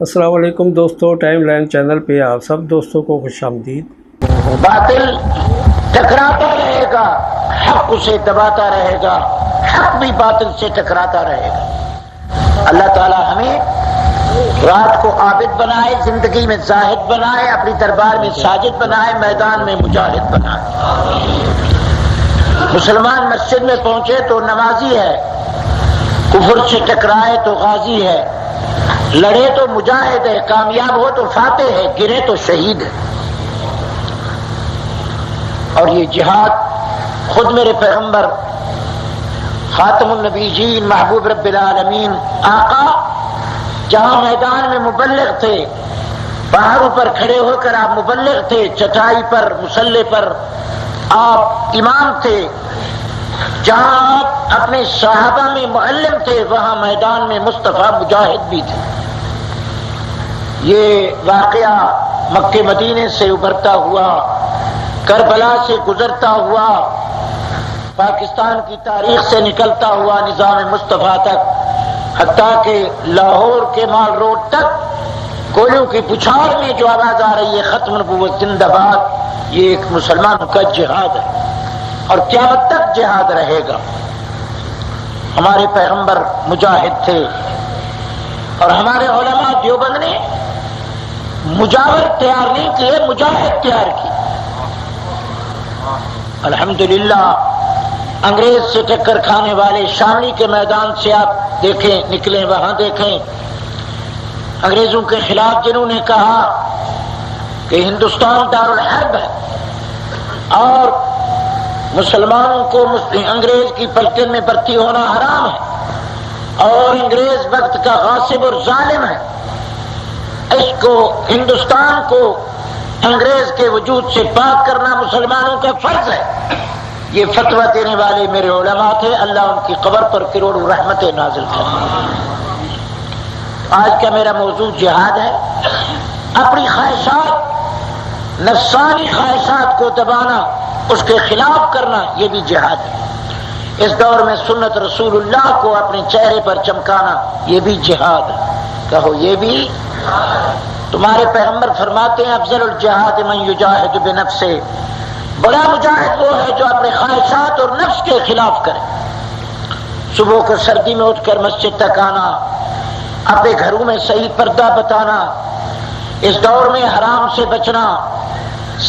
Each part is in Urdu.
السلام علیکم دوستو، ٹائم لائن چینل پہ آپ سب دوستوں کو خوش آمدید۔ باطل ٹکراتا رہے گا، حق اسے دباتا رہے گا، حق بھی باطل سے ٹکراتا رہے گا۔ اللہ تعالی ہمیں رات کو عابد بنائے، زندگی میں زاہد بنائے، اپنی دربار میں ساجد بنائے، میدان میں مجاہد بنائے۔ مسلمان مسجد میں پہنچے تو نمازی ہے، کفر سے ٹکرائے تو غازی ہے، لڑے تو مجاہد ہے، کامیاب ہو تو فاتح ہے، گرے تو شہید ہے۔ اور یہ جہاد خود میرے پیغمبر خاتم النبیین محبوب رب العالمین آقا جہاں میدان میں مبلغ تھے، پہاڑوں پر کھڑے ہو کر آپ مبلغ تھے، چٹائی پر مصلی پر آپ امام تھے، جہاں آپ اپنے صحابہ میں معلم تھے، وہاں میدان میں مصطفیٰ مجاہد بھی تھے۔ یہ واقعہ مکہ مدینے سے ابھرتا ہوا، کربلا سے گزرتا ہوا، پاکستان کی تاریخ سے نکلتا ہوا نظام مصطفیٰ تک، حتیٰ کہ لاہور کے مال روڈ تک گولیوں کی پچھاڑ میں جو آواز آ رہی ہے ختم نبوت زندہ باد، یہ ایک مسلمانوں کا جہاد ہے اور قیامت تک جہاد رہے گا۔ ہمارے پیغمبر مجاہد تھے اور ہمارے علماء دیوبند نے مجاور تیار نہیں کیے، مجاہد تیار کی۔ الحمدللہ انگریز سے ٹکر کھانے والے شاملی کے میدان سے آپ دیکھیں، نکلیں وہاں دیکھیں، انگریزوں کے خلاف جنہوں نے کہا کہ ہندوستان دارالحرب ہے اور مسلمانوں کو انگریز کی پلٹن میں بھرتی ہونا حرام ہے اور انگریز وقت کا غاصب اور ظالم ہے، اس کو ہندوستان کو انگریز کے وجود سے پاک کرنا مسلمانوں کا فرض ہے، یہ فتویٰ دینے والے میرے علماء تھے، اللہ ان کی قبر پر کروڑوں رحمتیں نازل کرے۔ آج کا میرا موضوع جہاد ہے۔ اپنی خواہشات، نفسانی خواہشات کو دبانا، اس کے خلاف کرنا، یہ بھی جہاد ہے۔ اس دور میں سنت رسول اللہ کو اپنے چہرے پر چمکانا، یہ بھی جہاد ہے۔ کہو یہ بھی۔ تمہارے پیغمبر فرماتے ہیں افضل الجہاد من یجاہد بنفسہ، بڑا مجاہد وہ ہے جو اپنے خواہشات اور نفس کے خلاف کرے۔ صبح کو سردی میں اٹھ کر مسجد تک آنا، اپنے گھروں میں صحیح پردہ بتانا، اس دور میں حرام سے بچنا،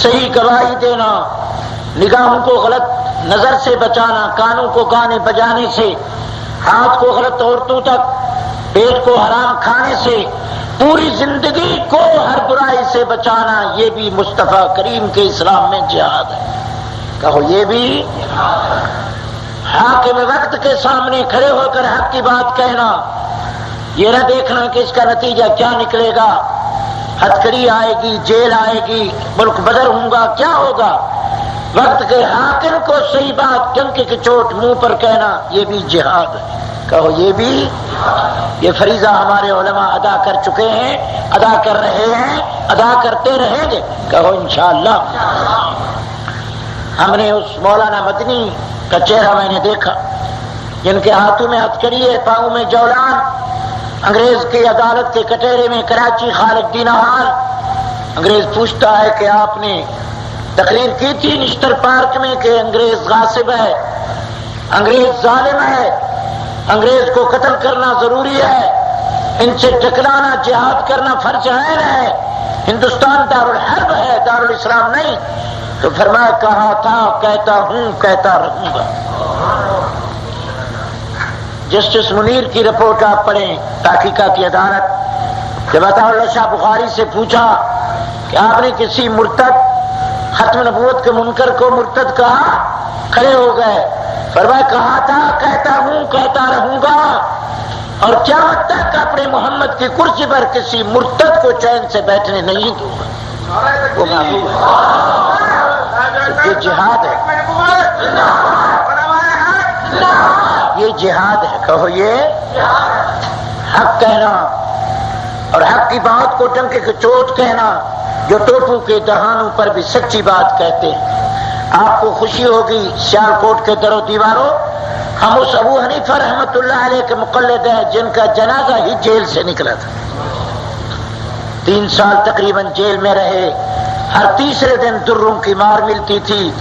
صحیح گواہی دینا، نگاہوں کو غلط نظر سے بچانا، کانوں کو گانے بجانے سے، ہاتھ کو غلط عورتوں تک، پیٹ کو حرام کھانے سے، پوری زندگی کو ہر برائی سے بچانا، یہ بھی مصطفیٰ کریم کے اسلام میں جہاد ہے۔ کہو یہ بھی۔ حاکم وقت کے سامنے کھڑے ہو کر حق کی بات کہنا، یہ نہ دیکھنا کہ اس کا نتیجہ کیا نکلے گا، ہتھکڑی آئے گی، جیل آئے گی، ملک بدر ہوں گا، کیا ہوگا۔ وقت کے حاکم کو صحیح بات ڈنک کی چوٹ منہ پر کہنا، یہ بھی جہاد ہے۔ کہو یہ بھی۔ یہ فریضہ ہمارے علماء ادا کر چکے ہیں، ادا کر رہے ہیں، ادا کرتے رہیں گے۔ کہو انشاءاللہ۔ ہم نے اس مولانا مدنی کا چہرہ میں نے دیکھا جن کے ہاتھوں میں ہتھکڑی ہے، پاؤں میں جولان، انگریز کی عدالت کے کٹہرے میں کراچی خالد دینہ حال۔ انگریز پوچھتا ہے کہ آپ نے تقریر کی تھی نشتر پارک میں کہ انگریز غاصب ہے، انگریز ظالم ہے، انگریز کو قتل کرنا ضروری ہے، ان سے ٹکرانا، جہاد کرنا فرض عین ہے، ہندوستان دارالحرب ہے، دارالاسلام نہیں۔ تو فرمایا کہا تھا، کہتا ہوں، کہتا رہوں گا۔ جسٹس منیر کی رپورٹ آپ پڑھیں، تحقیقاتی عدالت، جب عطا اللہ شاہ بخاری سے پوچھا کہ آپ نے کسی مرتد، ختم نبوت کے منکر کو مرتد کہا، کھڑے ہو گئے، فرمایا کہا تھا، کہتا ہوں، کہتا رہوں گا، اور قیامت تک اپنے محمد کی کرسی پر کسی مرتد کو چین سے بیٹھنے نہیں دوں گا۔ وہ محبوب ہے، یہ جہاد ہے، یہ جہاد ہے۔ کہو یہ حق کہنا اور حق کی بات کو ڈنک کی چوٹ کہنا، جو ٹوپو کے دہانوں پر بھی سچی بات کہتے ہیں۔ آپ کو خوشی ہوگی سیال کوٹ کے در و دیواروں، ہم اس ابو حنیفہ رحمۃ اللہ علیہ کے مقلد ہیں جن کا جنازہ ہی جیل سے نکلا تھا۔ 3 سال تقریباً جیل میں رہے. ہر تیسرے دن دروں کی مار ملتی تھی.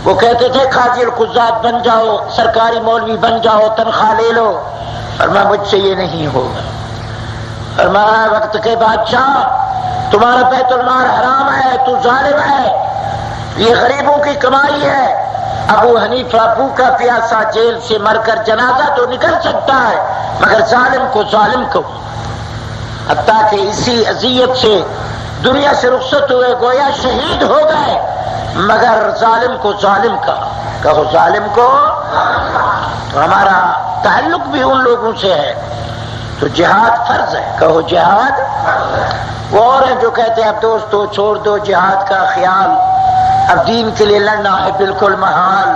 وہ کہتے تھے قاضی القضات بن جاؤ، سرکاری مولوی بن جاؤ، تنخواہ لے لو. فرمایا مجھ سے یہ نہیں ہوگا. فرمایا وقت کے بادشاہ تمہارا بیت المال حرام ہے، تو ظالم ہے، یہ غریبوں کی کمائی ہے. ابو حنیفہ بھوکا پیاسا جیل سے مر کر جنازہ تو نکل سکتا ہے مگر ظالم کو ظالم کو. حتیٰ کہ اسی اذیت سے دنیا سے رخصت ہوئے، گویا شہید ہو گئے، مگر ظالم کو ظالم کا. کہو ظالم کو. تو ہمارا تعلق بھی ان لوگوں سے ہے. تو جہاد فرض ہے. کہو جہاد. وہ اور ہیں جو کہتے ہیں اب دوستو چھوڑ دو جہاد کا خیال، اب دین کے لیے لڑنا ہے بالکل محال.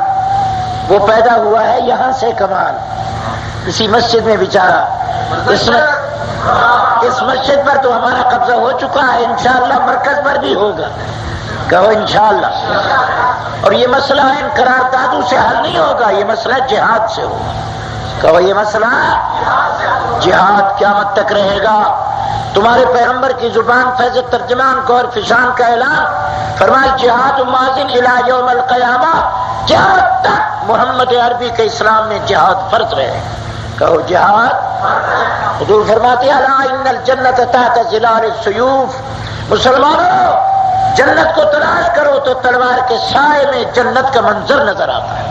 وہ پیدا ہوا ہے یہاں سے کمال. اسی مسجد میں بیچارہ اس مسجد پر تو ہمارا قبضہ ہو چکا ہے، انشاءاللہ مرکز پر بھی ہوگا. کہو انشاءاللہ. اور یہ مسئلہ ان قراردادوں سے حل نہیں ہوگا، یہ مسئلہ جہاد سے ہوگا. کہو یہ مسئلہ جہاد قیامت تک رہے گا. تمہارے پیغمبر کی زبان فیض ترجمان کو اور فشان کا اعلان فرمایا جہاد ماضٍ الی یوم القیامہ، قیامت تک محمد عربی کے اسلام میں جہاد فرض رہے. کہو جہاد. حضور فرماتے ہیں الا ان الجنت تحت ظلال السیوف. مسلمانوں جنت کو تلاش کرو تو تلوار کے سائے میں جنت کا منظر نظر آتا ہے.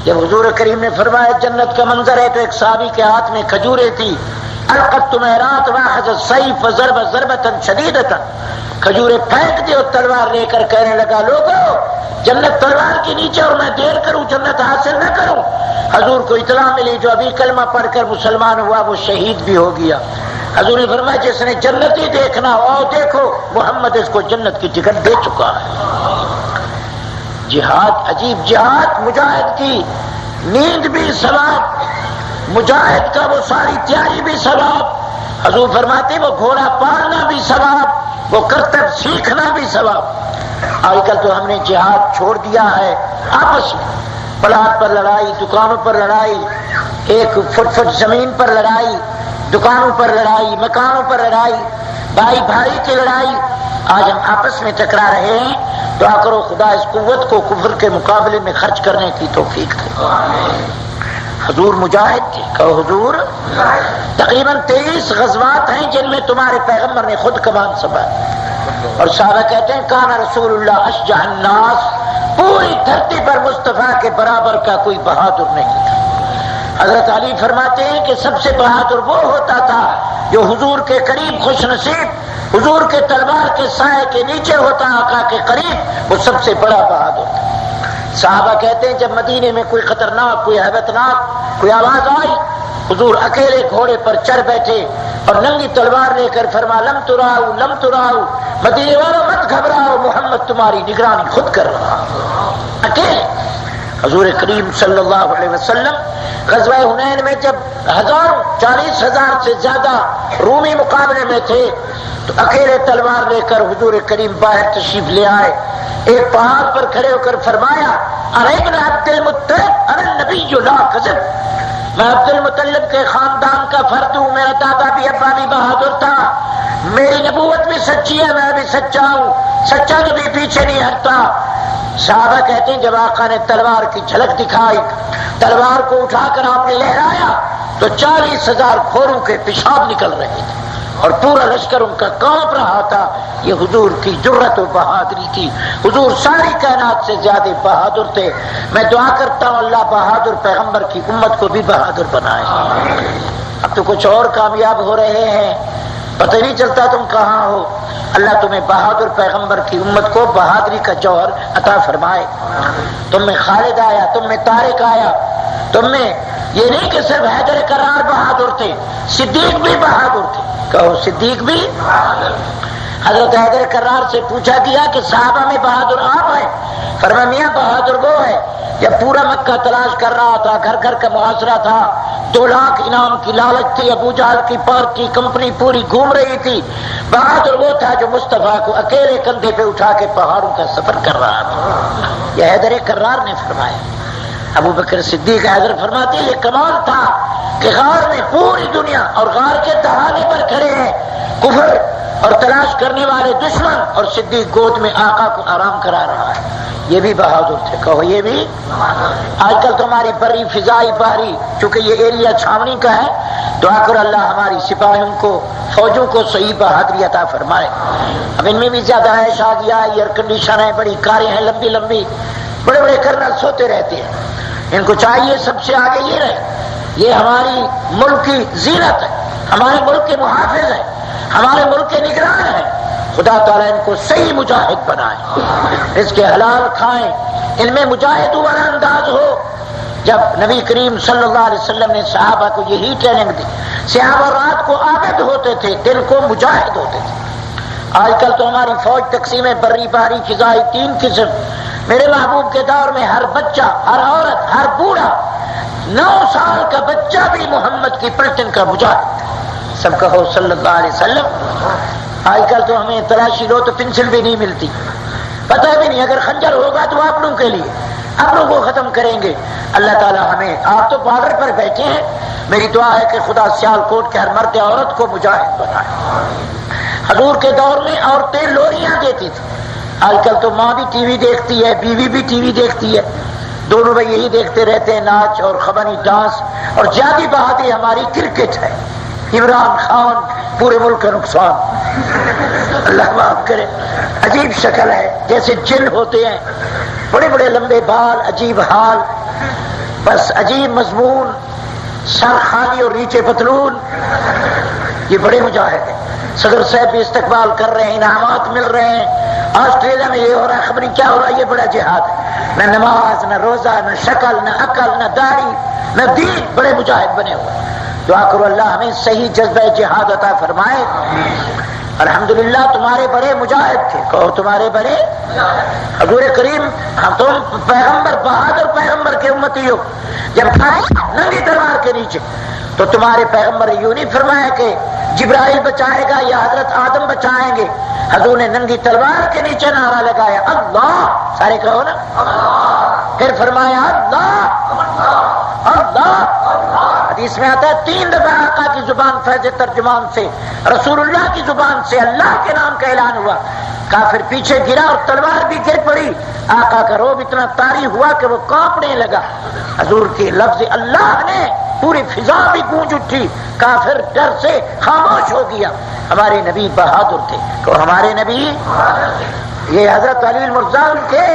جب حضور کریم نے فرمایا جنت کا منظر ہے تو ایک صحابی کے ہاتھ میں کھجوریں تھی. القت میرات واخذ السیف وضرب ضربۃ شدیدۃ. کھجوریں پھینک دی اور تلوار لے کر کہنے لگا لوگوں جنت تلوار کے نیچے اور میں دیر کروں جنت حاصل نہ کروں. حضور کو اطلاع ملی جو ابھی کلمہ پڑھ کر مسلمان ہوا وہ شہید بھی ہو گیا. حضور نے فرمایا جس نے جنت ہی دیکھنا ہو دیکھو محمد اس کو جنت کی ٹکٹ دے چکا ہے. جہاد عجیب. جہاد مجاہد کی نیند بھی ثواب، مجاہد کا وہ ساری تیاری بھی ثواب. حضور فرماتے وہ گھوڑا پالنا بھی ثواب، وہ کرتب سیکھنا بھی ثواب. آج کل تو ہم نے جہاد چھوڑ دیا ہے. آپس میں پلاٹ پر لڑائی، دکانوں پر لڑائی، ایک فٹ زمین پر لڑائی، دکانوں پر لڑائی، مکانوں پر لڑائی، بھائی بھائی کی لڑائی. آج ہم آپس میں ٹکرا رہے ہیں. دعا کرو خدا اس قوت کو کفر کے مقابلے میں خرچ کرنے کی توفیق دے. حضور مجاہد تھے. کہو حضور. تقریباً 23 غزوات ہیں جن میں تمہارے پیغمبر نے خود کمان سنبھالی. اور صحابہ کہتے ہیں کان رسول اللہ اشجع الناس. پوری دھرتی پر مصطفیٰ کے برابر کا کوئی بہادر نہیں تھا. حضرت علی فرماتے ہیں کہ سب سے بہادر وہ ہوتا تھا جو حضور کے قریب خوش نصیب، حضور کے تلوار کے سائے کے نیچے ہوتا آقا کے قریب، وہ سب سے بڑا بہادر تھا. صحابہ کہتے ہیں جب مدینے میں کوئی خطرناک، کوئی ہیبتناک کوئی آواز آئی، حضور اکیلے گھوڑے پر چڑھ بیٹھے اور ننگی تلوار لے کر فرما لم تراؤ لم تراؤ، مدینے والوں مت گھبراؤ، محمد تمہاری نگرانی خود کر رہا. اکیلے حضور کریم صلی اللہ علیہ وسلم غزوہ حنین میں جب 40,000 سے زیادہ رومی مقابلے میں تھے تو اکیلے تلوار لے کر حضور کریم باہر تشریف لے آئے. ایک پہاڑ پر کھڑے ہو کر فرمایا ارے ابن عبد المطلب انا النبی لا کذب. میں عبد المطلب کے خاندان کا فرد ہوں، میرا دادا بھی ابا بھی بہادر تھا، میری نبوت بھی سچی ہے، میں بھی سچا ہوں، سچا نبی پیچھے نہیں ہٹتا. صحابہ کہتے ہیں جب آقا نے تلوار کی جھلک دکھائی، تلوار کو اٹھا کر آپ نے لہرایا تو 40,000 گھوڑوں کے پیشاب نکل رہے تھے اور پورا لشکر ان کا کانپ رہا تھا. یہ حضور کی جرت و بہادری تھی. حضور ساری کائنات سے زیادہ بہادر تھے. میں دعا کرتا ہوں اللہ بہادر پیغمبر کی امت کو بھی بہادر بنائے. اب تو کچھ اور کامیاب ہو رہے ہیں، پتہ نہیں چلتا تم کہاں ہو. اللہ تمہیں بہادر پیغمبر کی امت کو بہادری کا جوہر عطا فرمائے. تم میں خالد آیا، تم میں طارق آیا، تم میں یہ نہیں کہ صرف حیدر کرار بہادر تھے، صدیق بھی بہادر تھے. کہو صدیق بھی. حضرت حیدر کرار سے پوچھا گیا کہ صحابہ میں بہادر آپ ہیں؟ فرمایا میاں بہادر وہ ہے جب پورا مکہ تلاش کر رہا تھا، گھر گھر کا محاصرہ تھا، 2 لاکھ انعام کی لالچ تھی، ابو جہل کی پارٹی کمپنی پوری گھوم رہی تھی. بہادر وہ تھا جو مصطفیٰ کو اکیلے کندھے پہ اٹھا کے پہاڑوں کا سفر کر رہا تھا. یہ حیدر کرار نے فرمایا. ابو بکر صدیق حیدر فرماتے یہ کمال تھا کہ غار میں پوری دنیا اور غار کے دہانے پر کھڑے ہیں، کفر اور تلاش کرنے والے دشمن، اور صدیق گود میں آقا کو آرام کرا رہا ہے. یہ بھی بہادر تھے. کہو یہ بھی. آج کل تو ہماری بری فضائی بحری، چونکہ یہ ایریا چھاونی کا ہے، دعا کرو اللہ ہماری سپاہیوں کو، فوجوں کو صحیح بہادری عطا فرمائے. اب ان میں بھی زیادہ ہے شادیاں، ایئر کنڈیشن ہے، بڑی کاریں ہیں لمبی لمبی، بڑے بڑے کرنل سوتے رہتے ہیں. ان کو چاہیے سب سے آگے یہ رہے. یہ ہماری ملک کی زینت ہے، ہمارے ملک کے محافظ ہیں، ہمارے ملک کے نگران ہیں. خدا تعالیٰ ان کو صحیح مجاہد بنائے، اس کے حلال کھائیں، ان میں مجاہد والا انداز ہو. جب نبی کریم صلی اللہ علیہ وسلم نے صحابہ کو یہی ٹریننگ دی، صحابہ رات کو عابد ہوتے تھے، دن کو مجاہد ہوتے تھے. آج کل تو ہماری فوج تقسیم بری بحری فضائی 3 قسم. میرے محبوب کے دور میں ہر بچہ، ہر عورت، ہر بوڑھا، 9 سال کا بچہ بھی محمد کی پلٹن کا مجاہد. سب کہو صلی اللہ علیہ وسلم. آج کل تو ہمیں تلاشی لو تو پنسل بھی نہیں ملتی، پتہ بھی نہیں. اگر خنجر ہوگا تو آپ لوگوں کے لیے، آپ لوگوں کو ختم کریں گے. اللہ تعالیٰ ہمیں، آپ تو بارڈر پر بیٹھے ہیں، میری دعا ہے کہ خدا سیال کوٹ کے ہر مرد عورت کو مجاہد بنائے. حضور کے دور میں عورتیں لوریاں دیتی تھیں. آج کل تو ماں بھی ٹی وی دیکھتی ہے، بیوی بھی ٹی وی دیکھتی ہے، دونوں میں یہی دیکھتے رہتے ہیں، ناچ اور خبریں ڈانس. اور زیادہ بہادری ہماری کرکٹ ہے. عمران خان پورے ملک کا نقصان، اللہ معاف کرے. عجیب شکل ہے، جیسے جن ہوتے ہیں، بڑے بڑے لمبے بال، عجیب حال، بس عجیب مضمون، سر خالی اور نیچے پتلون. یہ بڑے مجاہد ہیں. صدر صاحب بھی استقبال کر رہے ہیں، انعامات مل رہے ہیں. آسٹریلیا میں یہ ہو رہا ہے، خبر نہیں کیا ہو رہا ہے. یہ بڑا جہاد ہے. نہ نماز، نہ روزہ، نہ شکل، نہ عقل، نہ داڑھی، نہ دین. بڑے مجاہد بنے ہوئے. دعا کرو اللہ ہمیں صحیح جذبہ جہاد عطا فرمائے. الحمدللہ تمہارے بڑے مجاہد تھے. کہو تمہارے بڑے. حضور کریم، تم پیغمبر، بہادر پیغمبر کے امتی ہو. جب ننگی تلوار کے نیچے، تو تمہارے پیغمبر یوں نہیں فرمایا کہ جبرائیل بچائے گا یا حضرت آدم بچائیں گے. حضور نے ننگی تلوار کے نیچے نعرہ لگایا اللہ، سارے کہو نا. پھر فرمایا اللہ اللہ. حدیث میں آتا ہے 3 دفعہ آقا کی زبان فیض ترجمان سے، رسول اللہ کی زبان سے اللہ کے نام کا اعلان ہوا. کافر پیچھے گرا اور تلوار بھی گر پڑی. آقا کا روب اتنا طاری ہوا کہ وہ کانپنے لگا. حضور کے لفظ اللہ نے پوری فضا بھی گونج اٹھی. کافر ڈر سے خاموش ہو گیا. ہمارے نبی بہادر تھے. تو ہمارے نبی، یہ حضرت علی المرزان تھے.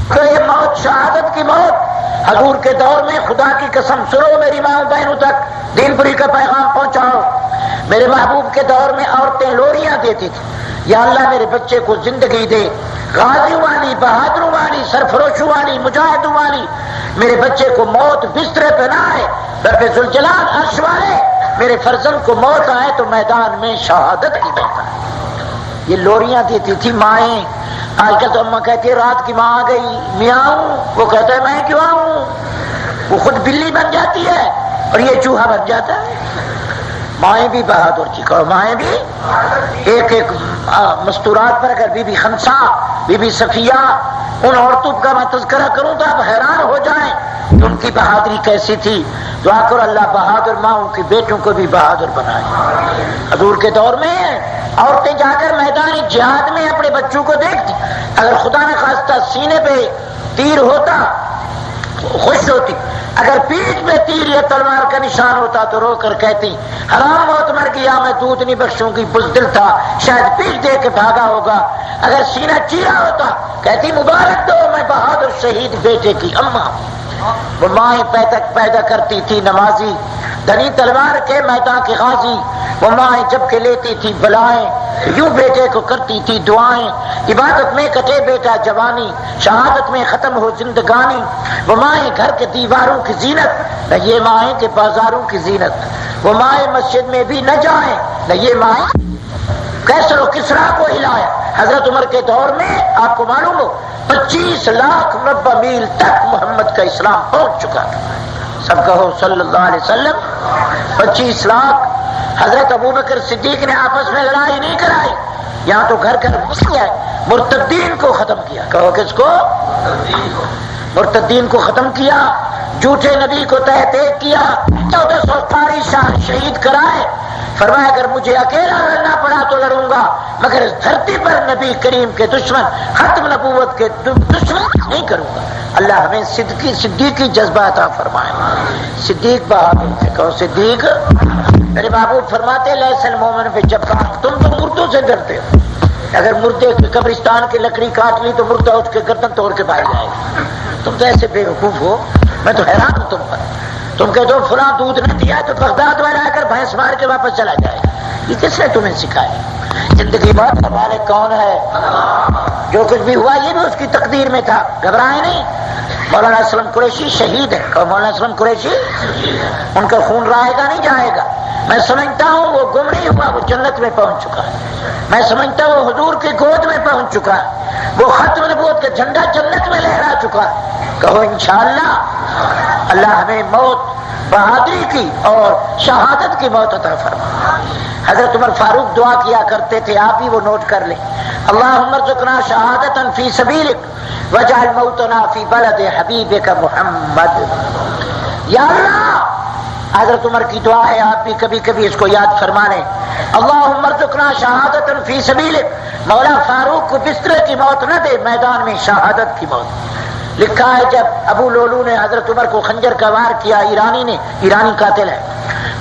تو یہ موت، شہادت کی موت. حضور کے دور میں خدا کی قسم سنو میری ماں بہنوں تک دین پوری کا پیغام پہنچاؤ. میرے محبوب کے دور میں عورتیں لوریاں دیتی تھیں، یا اللہ میرے بچے کو زندگی دے، غازیوں والی، بہادروں والی، سرفروشوں والی، مجاہدوں والی. میرے بچے کو موت بسترے پہ نہ آئے، رب ذوالجلال عرش والے میرے فرزند کو موت آئے تو میدان میں شہادت کی بہتر. یہ لوریاں دیتی تھی مائیں. آج کل تو اماں کہتی ہے رات کی ماں آ گئی، میاؤں. وہ کہتا ہے میں کیوں آؤں. وہ خود بلی بن جاتی ہے اور یہ چوہا بن جاتا ہے. مائیں بھی بہادر تھی. کہو مائیں بھی. ایک ایک مستورات پر اگر بی بی خنسا، بی بی صفیہ، ان عورتوں کا میں تذکرہ کروں تو آپ حیران ہو جائیں کہ ان کی بہادری کیسی تھی. دعا کرو اللہ بہادر ماؤں کی بیٹوں کو بھی بہادر بنائے. حضور کے دور میں عورتیں جا کر میدان جہاد میں اپنے بچوں کو دیکھتی. اگر خدا نے خواستہ سینے پہ تیر ہوتا خوش ہوتی، اگر پیٹھ میں تیر یا تلوار کا نشان ہوتا تو رو کر کہتی حرام موت مر گیا، میں دودھ نہیں بخشوں گی، بزدل تھا، شاید پیٹھ دے کے بھاگا ہوگا. اگر سینہ چیرا ہوتا کہتی مبارک دو، میں بہادر شہید بیٹے کی اماں. وہ مائیں پیدا کرتی تھی نمازی، دھنی تلوار کے میدان کے غازی. وہ مائیں جب کے لیتی تھی بلائیں، یوں بیٹے کو کرتی تھی دعائیں. عبادت میں کٹے بیٹا جوانی، شہادت میں ختم ہو زندگانی. وہ مائیں گھر کے دیواروں کی زینت، نہ یہ مائیں کے بازاروں کی زینت. وہ مائیں مسجد میں بھی نہ جائیں، نہ یہ مائیں کیسر و کسرا کو ہلایا. حضرت عمر کے دور میں آپ کو معلوم ہو 25 لاکھ مربع میل تک محمد کا اسلام پہنچ چکا تھا. سب کہو صلی اللہ علیہ وسلم. 25 لاکھ. حضرت ابوبکر صدیق نے آپس میں لڑائی نہیں کرائی، یہاں تو گھر گھر گھس گیا، مرتدین کو ختم کیا. کہو کس کو؟ مرتدین کو ختم کیا. جھوٹے نبی کو تحقیق کیا. 1400 قاری شہید کرائے. فرمایا اگر مجھے اکیلا لڑنا پڑا تو لڑوں گا، مگر اس دھرتی پر نبی کریم کے دشمن، ختم نبوت کے دشمن نہیں کروں گا۔ اللہ ہمیں صدیقی جذبہ عطا فرمائے۔ صدیق بہادر تھے، کہو صدیق۔ میرے محبوب فرماتے لیس المومن پہ جب تم تو مردوں سے ڈرتے ہو، اگر مردے کے قبرستان کی لکڑی کاٹ لی تو مردہ اٹھ کے گردن توڑ کے بھاگ جائے گا۔ تم تو ایسے بے وقوف ہو، میں تو حیران ہوں تم پر۔ تم کہتے ہو فلاں دودھ نہ دیا تو بغداد والا آ کر بھینس مار کے واپس چلا جائے۔ یہ کس نے تمہیں سکھایا؟ زندگی موت کا مالک کون ہے؟ جو کچھ بھی ہوا یہ بھی اس کی تقدیر میں تھا، گھبرائے نہیں۔ مولانا اسلم قریشی شہید ہے، مولانا اسلم قریشی ان کا خون رائے گا نہیں جائے گا۔ میں سمجھتا ہوں وہ گم نہیں ہوا، وہ جنت میں پہنچ چکا ہے۔ میں سمجھتا ہوں وہ حضور کی گود میں پہنچ چکا ہے، وہ ختم نبوت کا جھنڈا جنت میں لہرا چکا ہے۔ کہو انشاءاللہ۔ اللہ ہمیں موت بہادری کی اور شہادت کی موت عطا فرمائے۔ حضرت عمر فاروق دعا کیا کرتے تھے، آپ بھی وہ نوٹ کر لیں۔ اللہم ارزقنا شہادتا فی سبیلک واجعل موتنا فی بلد حبیبک محمد۔ یا اللہ، حضرت عمر کی دعا ہے، آپ بھی کبھی کبھی اس کو یاد فرما لیں۔ اللہم ارزقنا شہادتا فی سبیلک، مولا فاروق کو بستر کی موت نہ دے، میدان میں شہادت کی موت۔ لکھا ہے جب ابو لولو نے حضرت عمر کو خنجر کا وار کیا، ایرانی قاتل ہے،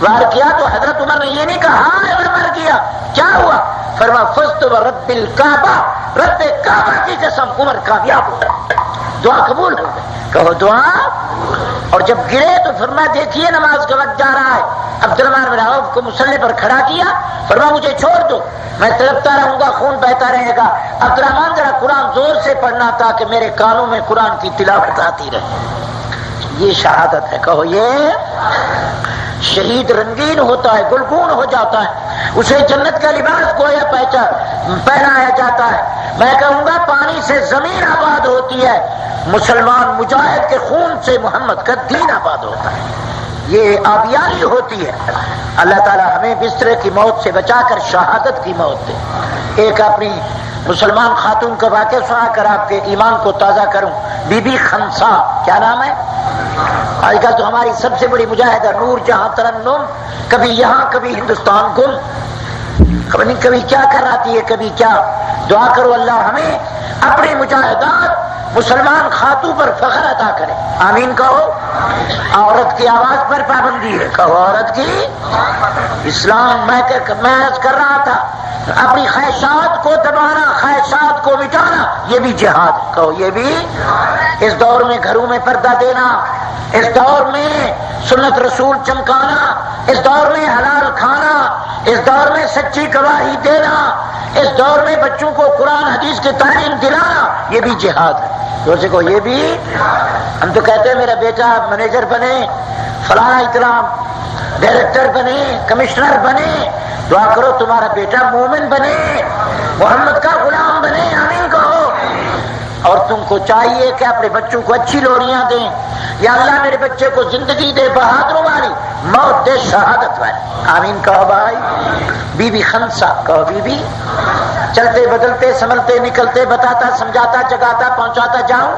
وار کیا تو حضرت عمر نے یہ نہیں کہا ہاں عمر مر گیا، کیا ہوا؟ فرما فزت ورب الکعبہ، رب کعبہ کی قسم عمر کامیاب ہو گیا، دعا قبول ہو گئی۔ کہو دعا۔ اور جب گرے تو فرما دیکھیے نماز کا وقت جا رہا ہے، عبدالرحمن بن عوف کو مصلی پر کھڑا کیا، فرما مجھے چھوڑ دو، میں تڑپتا رہوں گا، خون بہتا رہے گا۔ عبدالرحمن ذرا قرآن زور سے پڑھنا تاکہ میرے کانوں میں قرآن کی تلاوت آتی رہے۔ یہ شہادت ہے۔ کہو یہ شہید رنگین ہوتا ہے، گلگون ہو جاتا ہے، اسے جنت کا لباس گویا پہنایا جاتا ہے۔ میں کہوں گا پانی سے زمین آباد ہوتی ہے، مسلمان مجاہد کے خون سے محمد کا دین آباد ہوتا ہے، یہ آبیاری ہوتی ہے۔ اللہ تعالی ہمیں بستر کی موت سے بچا کر شہادت کی موت دے۔ ایک اپنی مسلمان خاتون کا واقعہ سنا کر آپ کے ایمان کو تازہ کروں۔ بی بی خنسا، کیا نام ہے؟ آج کل تو ہماری سب سے بڑی مجاہدہ نور جہاں ترنم، کبھی یہاں کبھی ہندوستان گم، کبھی کیا کر رہی ہے کبھی کیا۔ دعا کرو اللہ ہمیں اپنی مجاہدات مسلمان خاتون پر فخر عطا کرے، آمین کہو۔ عورت کی آواز پر پابندی ہے، کہو عورت کی اسلام۔ میں عرض کر رہا تھا اپنی خواہشات کو دبانا، خواہشات کو مٹانا، یہ بھی جہاد ہے، کہو یہ بھی۔ اس دور میں گھروں میں پردہ دینا، اس دور میں سنت رسول چمکانا، اس دور میں حلال کھانا، اس دور میں سچی گواہی دینا، اس دور میں بچوں کو قرآن حدیث کی تعلیم دلانا، یہ بھی جہاد ہے۔ دوسرے کو یہ بھی۔ ہم تو کہتے ہیں میرا بیٹا مینیجر بنے، فلانا اکرام ڈائریکٹر بنے، کمشنر بنے۔ دعا کرو تمہارا بیٹا مومن بنے، محمد کا غلام بنے، آمین کہو۔ اور تم کو چاہیے کہ اپنے بچوں کو اچھی لوریاں دیں، یا اللہ میرے بچے کو زندگی دے بہادروں والی، موت دے شہادت والی، آمین کہو بھائی۔ بی بی خنسا، کہو بی بی۔ چلتے بدلتے سنبھلتے نکلتے بتاتا سمجھاتا جگاتا پہنچاتا جاؤں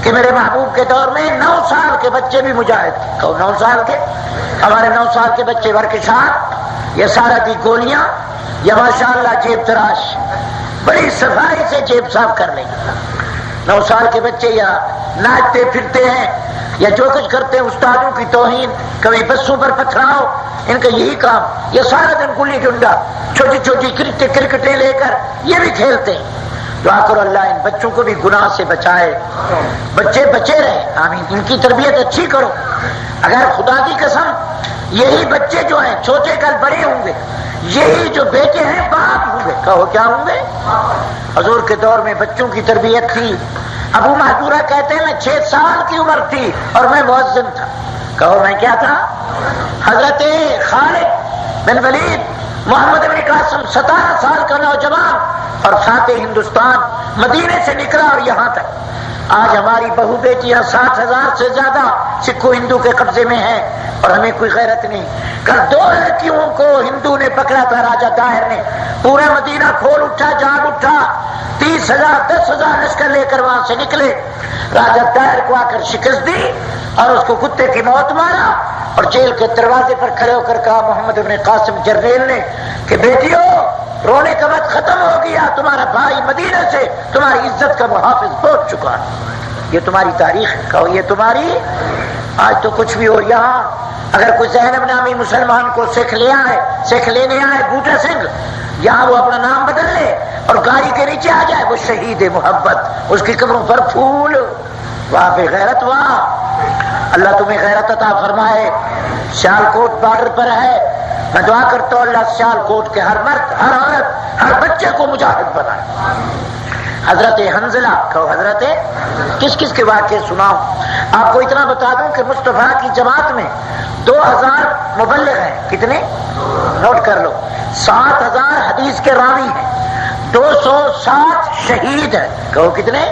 کہ میرے محبوب کے دور میں 9 سال کے بچے بھی مجاہد تھے، کہو 9 سال کے۔ ہمارے 9 سال کے بچے ورکشار، یہ سارا دی گولیاں، یا ماشاءاللہ جیب تراش، بڑی صفائی سے جیب صاف کر لیں گے۔ 9 سال کے بچے یا ناچتے پھرتے ہیں یا جو کچھ کرتے ہیں، استادوں کی توہین، کبھی بسوں پر پتھراؤ، ان کا یہی کام، یہ سارا دن گلی ڈنڈا، چھوٹی چھوٹی کرکٹیں لے کر یہ بھی کھیلتے ہیں۔ دعا کرو اللہ ان بچوں کو بھی گناہ سے بچائے، بچے بچے رہے، آمین۔ ان کی تربیت اچھی کرو۔ اگر خدا کی قسم یہی بچے جو ہیں چھوٹے کل بڑے ہوں گے، یہی جو بیٹے ہیں باپ ہوں گے، کہو کیا ہوں گے؟ حضور کے دور میں بچوں کی تربیت تھی۔ ابو محذورہ کہتے ہیں میں 6 سال کی عمر تھی اور میں مؤذن تھا، کہو میں کیا تھا؟ حضرت خالد بن ولید محمد بن قاسم 17 سال کا نوجوان اور فاتح ہندوستان، مدینے سے نکلا اور یہاں تک۔ آج ہماری بہو بیٹیاں 60,000 سے زیادہ سکھو ہندو کے قبضے میں ہیں اور ہمیں کوئی غیرت نہیں۔ کل 2 لڑکیوں کو ہندو نے پکڑا تھا، راجہ طاہر نے، پورا مدینہ کھول اٹھا، جاگ اٹھا، 30,000 10,000 لشکر لے کر وہاں سے نکلے، راجہ طاہر کو آ کر شکست دی اور اس کو کتے کی موت مارا، اور جیل کے دروازے پر کھڑے ہو کر کہا محمد بن قاسم جرنیل نے کہ بیٹیوں رونے کا وقت ختم تمہارا بھائی مدینہ سے تمہاری عزت کا محافظ پہنچ چکا ہے. یہ تمہاری تاریخ ہے. کہو یہ تمہاری. آج تو کچھ بھی ہو. یہاں اگر کوئی زینب نامی مسلمان کو سکھ لینے آئے بوٹا سنگھ, یہاں وہ اپنا نام بدل لے اور گاڑی کے نیچے آ جائے, وہ شہید محبت, اس کی قبروں پر پھول. وہاں پہ غیرت. وہاں اللہ تمہیں غیرت عطا فرمائے. سیال کوٹ بارڈر پر ہے, میں دعا کرتا ہوں اللہ سیال کوٹ کے ہر مرد, ہر عورت, ہر بچے کو مجاہد بنائے. حضرت حنزلہ, کہو حضرت, کس کس کے واقعے سناؤں. آپ کو اتنا بتا دوں کہ مصطفیٰ کی جماعت میں 2000 مبلغ ہیں. کتنے؟ نوٹ کر لو. 7000 حدیث کے راوی ہیں, 260 شہید ہیں. کہو کتنے؟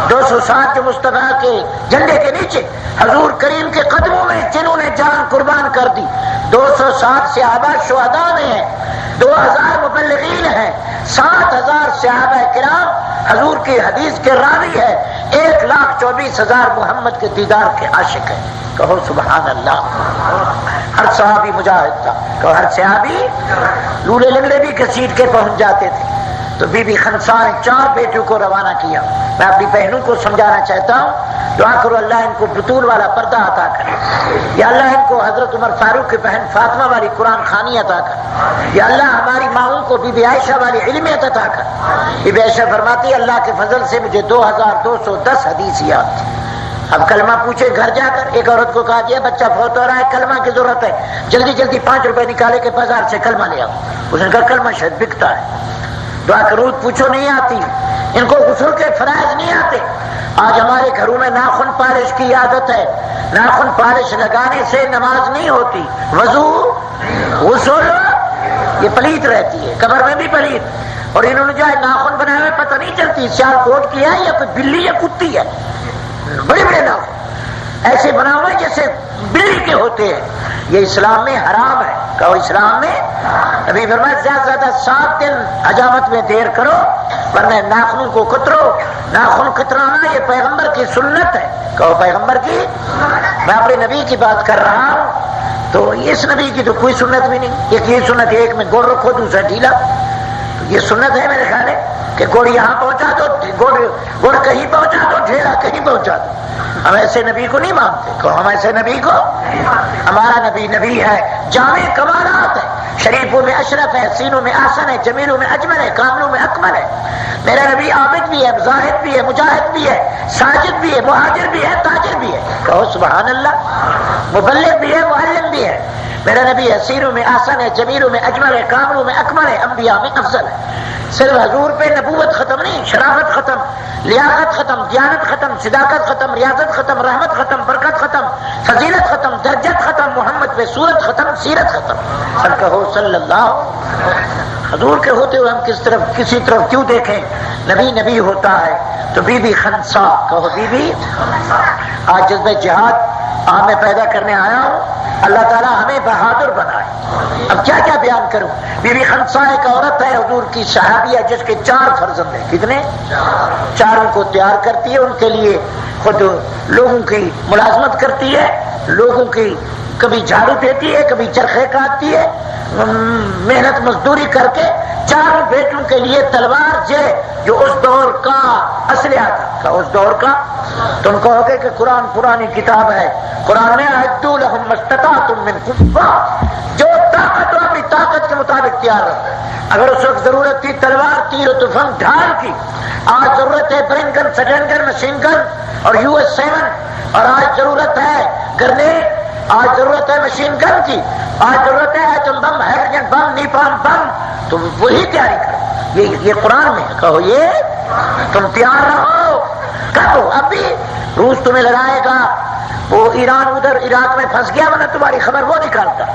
260 جو مصطفیٰ کے جھنڈے کے نیچے حضور کریم کے قدموں میں جنہوں نے جان قربان کر دی. 260 صحابہ شہداء میں ہیں, 2000 مبلغین ہیں, 7000 صحابہ کرام حضور کی حدیث کے راوی ہے, 1,24,000 محمد کے دیدار کے عاشق ہیں. کہو سبحان اللہ. ہر صحابی مجاہد تھا. کہو ہر صحابی. لولے لنگڑے بھی گھسیٹ کے پہنچ جاتے تھے. تو بی بی خنسا نے 4 بیٹوں کو روانہ کیا. میں اپنی بہنوں کو سمجھانا چاہتا ہوں, دعا کرو اللہ ان کو بطول والا پردہ عطا کرے, یا اللہ ان کو حضرت عمر فاروق کی بہن فاطمہ والی قرآن خوانی عطا کر, یا اللہ ہماری ماؤں کو بی بی عائشہ والی علمیت عطا کر. بی بی عائشہ فرماتی اللہ کے فضل سے مجھے 2210 حدیث یاد تھی. اب کلمہ پوچھے گھر جا کر. ایک عورت کو کہا دیا بچہ فوت ہو رہا ہے, کلمہ کی ضرورت ہے, جلدی جلدی 5 روپے نکالے کے بازار سے کلمہ لے آؤ. اس نے کہا کلمہ شاید بکتا ہے. دعا کرو پوچھو نہیں آتی, ان کو غسل کے فرائض نہیں آتے. آج ہمارے گھروں میں ناخن پالش کی عادت ہے. ناخن پالش لگانے سے نماز نہیں ہوتی, وضو غسل یہ پلیت رہتی ہے, قبر میں بھی پلیت. اور انہوں نے جو ہے ناخن بنائے ہوئے پتہ نہیں چلتی سیال کوٹ کی ہے یا کوئی بلی یا کتی ہے. بڑے بڑے ناخن ایسے بنا ہوئے جیسے بلی کے ہوتے ہیں. یہ اسلام میں حرام ہے. کہو اسلام میں. نبی فرمایا زیادہ سے زیادہ 7 دن حجامت میں دیر کرو ورنہ ناخنوں کو کترو. ناخن کترانا یہ پیغمبر کی سنت ہے. کہو پیغمبر کی. میں اپنے نبی کی بات کر رہا ہوں, تو اس نبی کی تو کوئی سنت بھی نہیں. ایک یہ سنت ہے, ایک میں گوڑ رکھو دوسرا ڈھیلا. تو یہ سنت ہے میرے خیال ہے کہ گوڑ یہاں پہنچا دو, گوڑ کہیں پہنچا دو, ڈھیلا کہیں پہنچا دو. ہم ایسے نبی کو نہیں مانتے. کہو ہم ایسے نبی کو. ہمارا نبی نبی ہے, جامع کمالات ہے, شریفوں میں اشرف ہے, سینوں میں آسن ہے, جمیلوں میں اجمل ہے, کاملوں میں اکمل ہے. میرا نبی عابد بھی ہے, زاہد بھی ہے, مجاہد بھی ہے, ساجد بھی ہے, مہاجر بھی ہے, تاجر بھی ہے. کہو سبحان اللہ. مبلغ بھی ہے, معلم بھی ہے. میرا نبی ہے سینوں میں آسن ہے, جمیلوں میں اجمل ہے, کاملوں میں اکمل ہے, انبیاء میں افضل ہے. صرف حضور پہ نبوت ختم نہیں, شرافت ختم, لیاقت ختم, دیانت ختم, صداقت ختم, ریاضت ختم, رحمت ختم, برکت ختم, فضیلت ختم, درجت ختم, محمد پہ صورت ختم, سیرت ختم. سب کہو صلی اللہ. حضور کے ہوتے ہوئے ہم کسی طرف کیوں دیکھیں. نبی نبی ہوتا ہے. تو بی بی خنسا, کہو بی بی. آج جذبہ جہاد میں پیدا کرنے آیا ہوں, اللہ تعالیٰ ہمیں بہادر بنائے. اب کیا کیا بیان کروں. بی بی خنسا ایک عورت ہے حضور کی صحابیہ جس کے 4 فرزند ہیں. کتنے؟ 4 کو تیار کرتی ہے, ان کے لیے خود لوگوں کی ملازمت کرتی ہے, لوگوں کی کبھی جھاڑو دیتی ہے, کبھی چرخے کاٹتی ہے, محنت مزدوری کر کے 4 بیٹوں کے لیے تلوار جو اس دور کا اسلحہ تھا. اس دور کا تم کہو گے کہ قرآن پرانی کتاب ہے. قرآن میں اعدوا لهم ما استطعتم من قوة, جو طاقت ہو اپنی طاقت کے مطابق تیار رہو. اگر اس وقت ضرورت تھی تلوار, تیر و تفنگ, ڈھال کی, آج ضرورت ہے برین گن, سیکنڈ گن, مشین گن اور US-7, اور آج ضرورت ہے گرنیڈ, آج ضرورت ہے مشین گن کی, آج ضرورت ہے ایٹم بم, ہائیڈروجن بم, نیپالم بم. تم وہی تیاری کرو. یہ قرآن میں ہے. کہو یہ تم تیار رہو. کرو. ابھی روس تمہیں لڑائے گا, وہ ایران ادھر عراق میں پھنس گیا, ورنہ تمہاری خبر وہ نکالتا.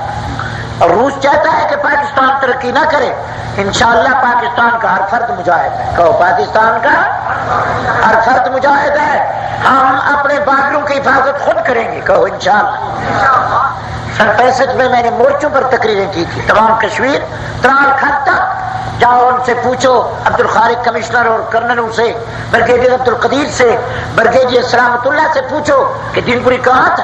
اور روس چاہتا ہے کہ پاکستان ترقی نہ کرے. انشاءاللہ پاکستان کا ہر فرد مجاہد ہے. کہو پاکستان کا ہر فرد مجاہد ہے. ہم اپنے بارڈروں کی حفاظت خود کریں گے. کہو انشاءاللہ. سن 65 میں نے مورچوں پر تقریریں کی تھی, تمام کشمیر ترال کھنڈ تک. جاؤ ان سے پوچھو, عبد الخالق کمشنر اور کرنلوں سے, بریگیڈیئر عبد القدیر سے, بریگیڈیئر سلامت اللہ سے پوچھو کہ دن پوری کہاں تھا.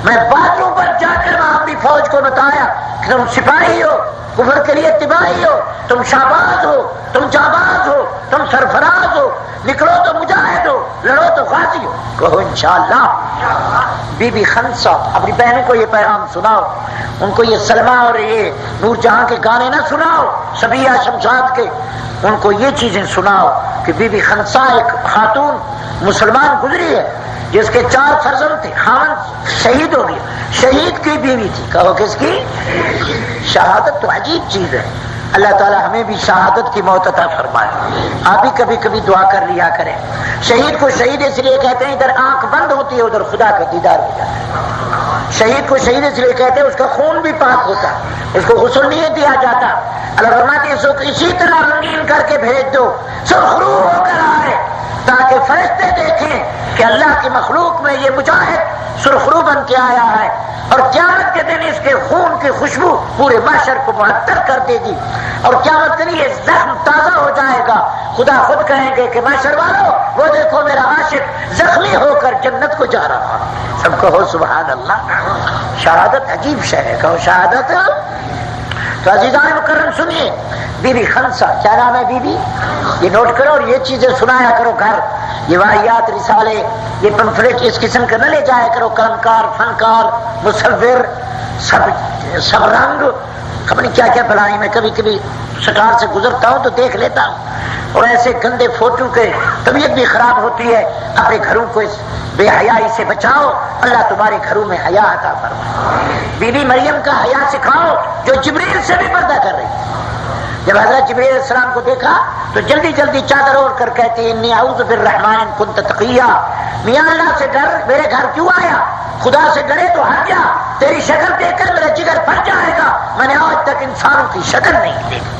میں باتوں پر جا کر وہاں اپنی فوج کو بتایا کہ تم سپاہی ہو, کفر کے لیے اتباعی ہو، تم شہباز ہو، تم جاباز ہو، تم سرفراز ہو، نکلو تو مجاہد ہو، لڑو تو غازی ہو۔ کہو انشاءاللہ۔ بی بی خنسا اپنی بہنوں کو یہ پیغام سناؤ، ان کو یہ سلمہ اور یہ نور جہاں کے گانے نہ سناؤ، صبیہ شمشاد کے، ان کو یہ چیزیں سناؤ کہ بی بی خنسا ایک خاتون مسلمان گزری ہے جس کے 4 فرزند تھے، خاوند شہید ہو گیا، شہید کی بیوی تھی۔ کہو کس کی؟ شہادت تو عجیب چیز ہے، اللہ تعالی ہمیں بھی شہادت کی موت عطا فرمائے۔ آپ بھی کبھی کبھی دعا کر لیا کریں۔ شہید کو شہید اس لیے کہتے ہیں ادھر آنکھ بند ہوتی ہے ادھر خدا کا دیدار ہو جاتا ہے۔ شہید کو شہید اس لیے کہتے ہیں اس کا خون بھی پاک ہوتا ہے، اس کو غسل نہیں دیا جاتا۔ اللہ فرماتے ہیں اس کو اسی طرح رنگین کر کے بھیج دو، سرخرو ہو کر آئے، تاکہ فرشتے دیکھیں کہ اللہ کی مخلوق میں یہ مجاہد سرخرو بن کے آیا ہے، اور قیامت کے دن اس کے خون کی خوشبو پورے معاشر کو معطر کر دے گی، اور قیامت کے دن یہ زخم تازہ ہو جائے گا۔ خدا خود کہیں گے کہ معاشر والو وہ دیکھو میرا عاشق زخمی ہو کر جنت کو جا رہا۔ سب کہو سبحان اللہ۔ شہادت عجیب شے ہے، کہو شہادت۔ تو عزیزان مکرم سنیے، بی بی خنسا، کیا نام ہے بی بی؟ یہ نوٹ کرو اور یہ چیزیں سنایا کرو گھر، یہ واحیات رسالے، یہ پمفلٹ اس قسم کا نہ لے جایا کرو، قلمکار، فنکار، مصور، سب رنگ، خبر نہیں کیا کیا بلائیں۔ میں کبھی کبھی سٹار سے گزرتا ہوں تو دیکھ لیتا ہوں، اور ایسے گندے فوٹو کے طبیعت بھی خراب ہوتی ہے۔ اپنے گھروں کو اس بے حیائی سے بچاؤ، اللہ تمہارے گھروں میں حیا عطا فرمائے۔ بی بی مریم کا حیا سکھاؤ جو جبریل سے بھی پردہ کر رہی۔ جب حضرت جبریل علیہ السلام کو دیکھا تو جلدی جلدی چادر اوڑھ کر کہتی انی اعوذ بالرحمن ان کنت تقیا، میاں اللہ سے ڈر، میرے گھر کیوں آیا؟ خدا سے ڈرے تو ہٹ جا، تیری شکل دیکھ کر میرا جگر پھٹ جائے گا، میں نے آج تک انسانوں کی شکل نہیں دیکھی۔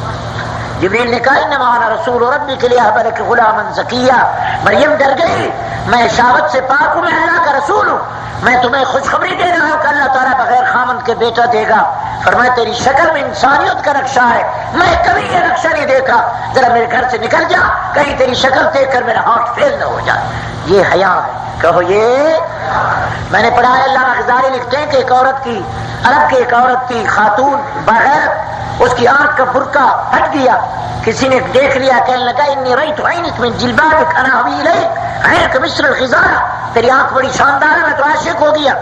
جبریل نے کہا انما انا رسول ربک لیہب لک غلاما زکیا، مریم ڈر گئی، میں شہوت سے پاک ہوں، میں اللہ کا رسول ہوں، میں تمہیں خوشخبری دے رہا ہوں کہ اللہ تعالیٰ بغیر خامند کے بیٹا دے گا۔ فرمایا تیری شکل میں انسانیت کا نقشہ ہے، میں کبھی یہ نقشہ نہیں دیکھا، ذرا میرے گھر سے نکل جا، کہیں تیری شکل دیکھ کر میرا ہاتھ فیل نہ ہو جائے۔ یہ حیا ہے، کہو یہ۔ میں نے پڑھا ہے اللہ غزالی لکھتے ہیں کہ ایک عورت کی، عرب کی ایک عورت کی خاتون بغیر اس کی آنکھ کا برقع پھٹ گیا، کسی نے دیکھ لیا، کہنے لگا انی رأیت عینک من جلبابک انا ابی الیک عینک مثل الخزارہ، تیری آنکھ بڑی شاندار ہے، میں تو عاشق ہو گیا۔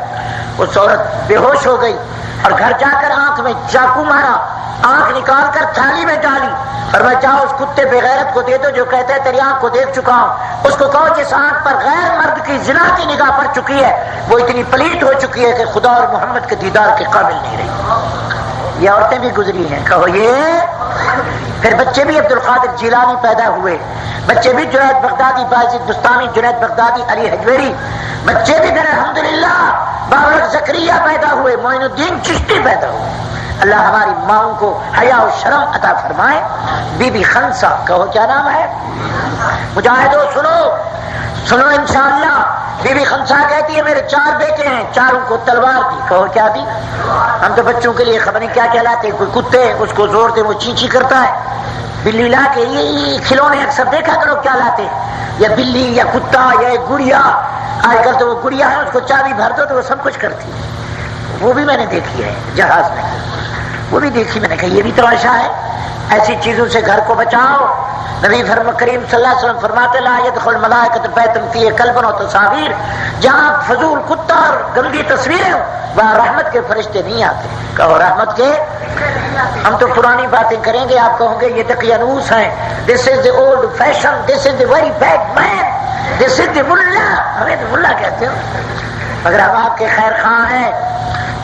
اس عورت بے ہوش ہو گئی اور گھر جا کر آنکھ میں چاقو مارا، آنکھ نکال کر تھالی میں ڈالی، فرمایا جاؤ اس کتے بے غیرت کو دے دو جو کہتا ہے تیری آنکھ کو دیکھ چکا ہوں، اس کو کہو جس آنکھ پر غیر مرد کی زنا کی نگاہ پڑ چکی ہے وہ اتنی پلیت ہو چکی ہے کہ خدا اور محمد کے دیدار کے قابل نہیں رہی۔ یہ عورتیں بھی گزری ہیں، کہو یہ۔ پھر بچے بھی عبد القادر جیلانی پیدا ہوئے، بچے بھی جنید بغدادی، باعزید بستانی، جنید بغدادی، علی حجویری، بچے بھی پھر الحمدللہ بابر زکریا پیدا ہوئے، معین الدین چشتی پیدا ہوئے۔ اللہ ہماری ماؤں کو حیا و شرم عطا فرمائے۔ بی بی خنسا، کہو کیا نام ہے؟ مجاہدو سنو سنو انشاءاللہ۔ بی بی خنسا کہتی ہے میرے 4 بیٹے ہیں، چاروں کو تلوار دی، کہو کیا دی؟ ہم تو بچوں کے لیے خبر نہیں کیا کہلاتے، کوئی کتے اس کو زور دے وہ چیچی کرتا ہے، بلی لا کے یہ کھلونے اکثر دیکھا کرو کیا لاتے، یا بلی یا کتا یا ایک گڑیا، آج کل تو وہ گڑیا ہے اس کو چابی بھر دو تو وہ سب کچھ کرتی ہے، وہ بھی میں نے دیکھی ہے جہاز میں، وہ بھی دیکھی میں نے کہا یہ بھی تماشا ہے۔ ایسی چیزوں سے گھر کو بچاؤ۔ نبی کریم صلی اللہ علیہ وسلم فرماتے لا يدخل ملائکۃ بیت فیہ کلب و تصاویر، جہاں فضول کتا اور گندی تصویریں ہوں وہاں رحمت کے فرشتے نہیں آتے، کہو رحمت کے۔ ہم تو پرانی باتیں کریں گے، آپ کہوں گے یہ دقیانوس ہیں، this is the old fashion, this is the very bad man, this is the ملا، ہمیں تو ملا کہتے ہو، مگر ہم آپ کے خیر خواہ ہیں۔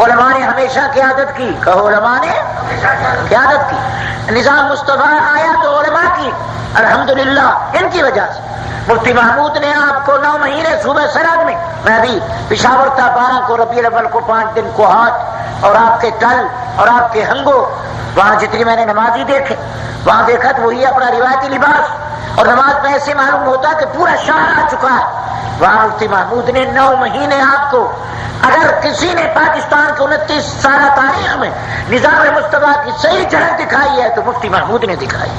علماء نے ہمیشہ قیادت کی، کہو علماء نے قیادت کی، نظام مصطفیٰ آیا تو علماء کی، الحمدللہ ان کی وجہ سے۔ مفتی محمود نے آپ کو 9 مہینے صوبہ سرحد میں بھی پشاور تھا، 12 کو ربیع الاول کو 5 دن کو ہاتھ، اور آپ کے ٹل اور آپ کے ہنگو، وہاں جتنی میں نے نمازی دیکھے وہاں دیکھا تو وہی اپنا روایتی لباس، اور نماز میں ایسے معلوم ہوتا کہ پورا شہر آ چکا ہے۔ وہاں مفتی محمود نے 9 مہینے آپ کو، اگر کسی نے پاکستان کے 29 سالہ تاریخ میں نظام مصطفیٰ کی صحیح جھلک دکھائی ہے تو مفتی محمود نے دکھائی۔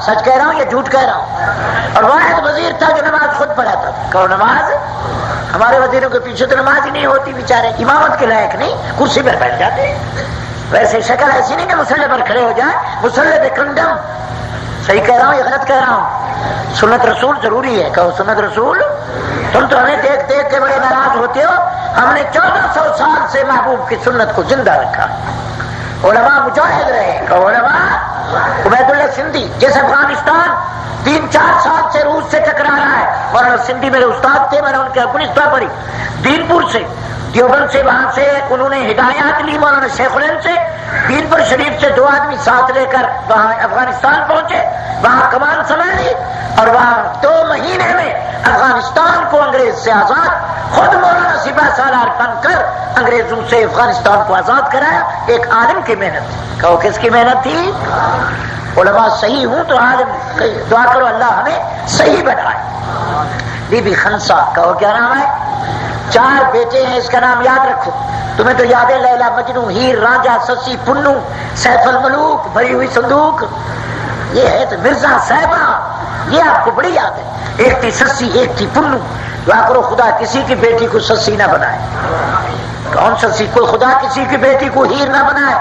سچ کہہ رہا ہوں یا جھوٹ کہہ رہا ہوں؟ اور واحد وزیر تھا جو نماز خود پڑھاتا تھا، کہو نماز۔ ہمارے وزیروں کے پیچھے تو نماز ہی نہیں ہوتی، بیچارے امامت کے لائق نہیں، کرسی پر بیٹھ جاتے۔ ویسے شکل ایسی نہیں کہ مسلح پر کھڑے ہو جائے، مسلح پہ کنڈم. صحیح کہہ رہا ہوں یا غلط کہہ رہا ہوں؟ سنت رسول ضروری ہے. کہو سنت رسول. تم تو ہمیں دیکھ دیکھ کے بڑے ناراض ہوتے ہو. ہم نے 1400 سال سے محبوب کی سنت کو زندہ رکھا. علماء مجاہد رہے. کہو علماء. عبید اللہ سندھی جیسے افغانستان 3-4 سال سے روس سے ٹکرا رہا ہے. مولانا سندھی میرے استاد تھے، میں نے ان کے افغانستان پڑھی دینپور سے، دیوبند سے. وہاں سے انہوں نے ہدایات لی مولانا شیخ الہند سے. دینپور شریف سے 2 آدمی ساتھ لے کر وہاں افغانستان پہنچے، وہاں کمان سنبھالی اور وہاں 2 مہینے میں افغانستان کو انگریز سے آزاد، خود مولانا سپاہ سالار بن کر انگریزوں سے افغانستان کو آزاد کرایا. ایک عالم کی محنت تھی. کہو کس کی محنت تھی؟ علماء صحیح ہوں تو عالم. دعا کرو اللہ ہمیں صحیح بنائے. بی بی خنسا. کہو کیا نام ہے؟ 4 بیٹے ہیں. اس کا نام یاد رکھو. تمہیں تو یاد ہے لیلا مجنو، ہیر رانجھا، سسی پنو، سیف الملوک، بھری ہوئی صندوق. یہ ہے تو مرزا صاحبہ، یہ آپ کو بڑی یاد ہے. ایک تھی سسی، ایک تھی پنو. دعا کرو خدا کسی کی بیٹی کو سسی نہ بنائے. کون سسی؟ کو خدا کسی کی بیٹی کو ہیر نہ بنائے.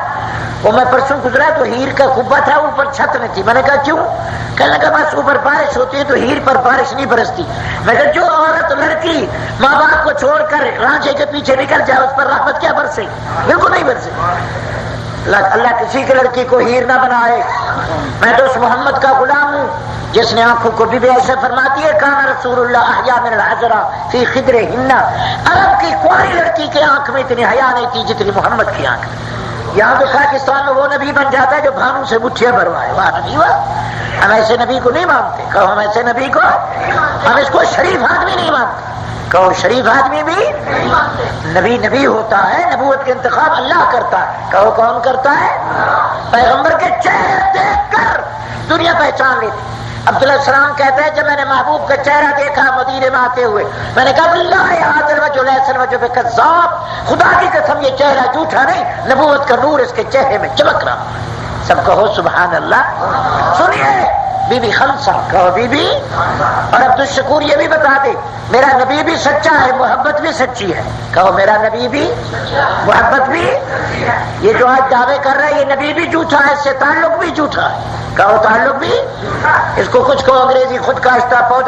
وہ میں پرسوں گزرا تو ہیر کا کبا تھا، اوپر چھت میں تھی. میں نے کہا کیوں؟ کہنے لگا بس اوپر بارش ہوتی ہے تو ہیر پر بارش نہیں برستی. میں کہا جو عورت لڑکی ماں باپ کو چھوڑ کر رانجھے کے پیچھے نکل جائے اس پر رحمت کیا برسے؟ بالکل نہیں برسے. اللہ کسی کی لڑکی کو ہیر نہ بنائے. میں تو اس محمد کا غلام ہوں جس نے آنکھوں کو بھی ایسے فرماتی ہے کان رسول اللہ احیا من الحجرہ فی خدرہن. عرب کی کوئی لڑکی کے آنکھ میں اتنی حیا نہیں تھی جتنی محمد کی آنکھ میں. یہاں تو پاکستان میں وہ نبی بن جاتا ہے جو بھانوں سے مٹھیاں بھروائے. واہ نبی واہ. ہم ایسے نبی کو نہیں مانتے. کہو ہم ایسے نبی کو، ہم اس کو شریف آدمی نہیں مانتے. کہو شریف آدمی بھی نبی نبی ہوتا ہے. نبوت کے انتخاب اللہ کرتا ہے. کہو کون کرتا ہے؟ پیغمبر کے چہرے دیکھ کر دنیا پہچان لیتی. عبداللہ السلام کہتے ہیں جب میں نے محبوب کا چہرہ دیکھا مدینے میں آتے ہوئے، میں نے کہا اللہ حاضر وجہ لیسن وجہ پہ کذاب. خدا کی قسم یہ چہرہ جھوٹا نہیں، نبوت کا نور اس کے چہرے میں چمک رہا. سب کہو سبحان اللہ. سنیے بی بی خنسا. کہو بی بی. اور عبدالشکور یہ بھی بتا دے میرا نبی بھی سچا ہے، محبت بھی سچی ہے. کہو میرا نبی بھی، محبت بھی. یہ جو آج دعوے کر رہا ہے یہ نبی بھی جھوٹا ہے، اس سے تعلق بھی جھوٹا ہے. کہو تعلق بھی. اس کو کچھ کو انگریزی خود کاشتہ پودا